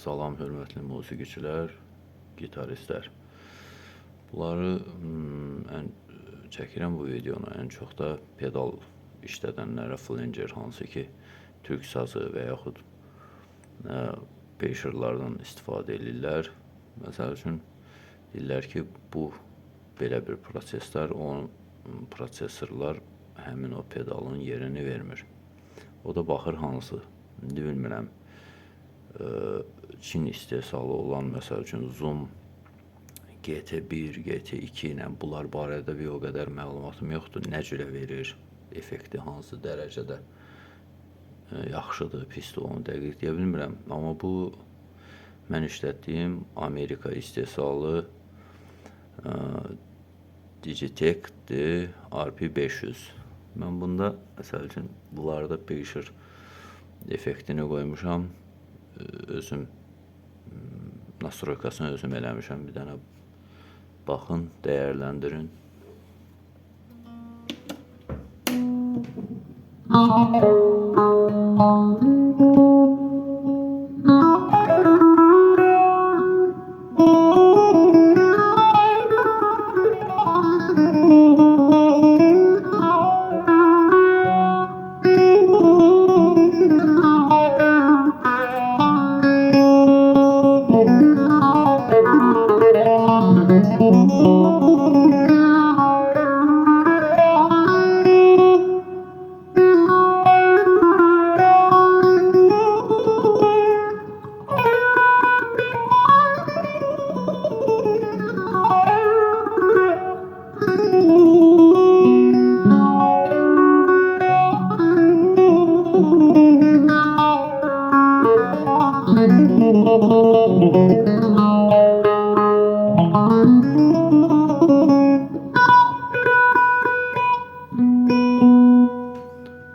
Salam hörmətli musiqiçilər, gitaristlər. Bunları çəkirəm bu videonu ən çox da pedal işlədənlərə, flanger, hansı ki türk sazı və yaxud Peyşerlardan istifadə edirlər. Məsəl üçün deyirlər ki, bu belə bir proseslər, prosesorlar həmin o pedalın yerini vermir. O da baxır hansı, indi bilmirəm. Çin istehsalı olan məsəl üçün Zoom GT1, GT2 ilə bunlar barədə bir o qədər məlumatım yoxdur. Nə cürə verir, effekti hansı dərəcədə yaxşıdır, pisdir, onu dəqiq deyə bilmirəm. Amma bu mən işlətdiyim Amerika istehsalı Digitech-dir, RP500. Mən bunda məsəl üçün bunlarda Peyşer effektini qoymuşam. Özüm nastroykasını özüm eləmişəm. Bir dənə baxın, dəyərləndirin.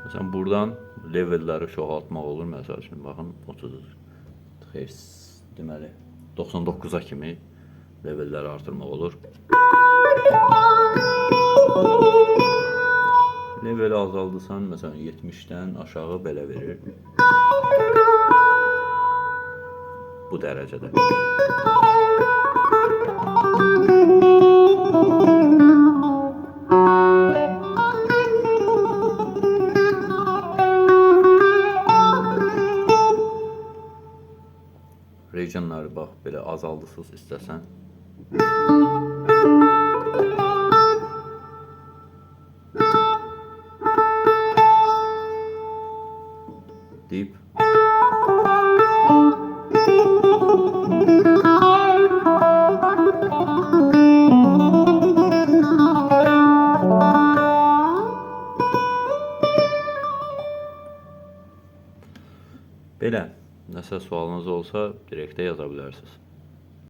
Məsələn, buradan levelləri çoxaltmaq olur. Məsəl üçün, baxın, 30 Hz, deməli, 99-a kimi levelləri artırmaq olur. Leveli azaldırsan, məsələn, 70-dən aşağı belə verir. Bu dərəcədə. Regionları bax, belə azaldırsınız istəsən. Deyib. Belə, nəsə sualınız olsa direktə yaza bilərsiniz.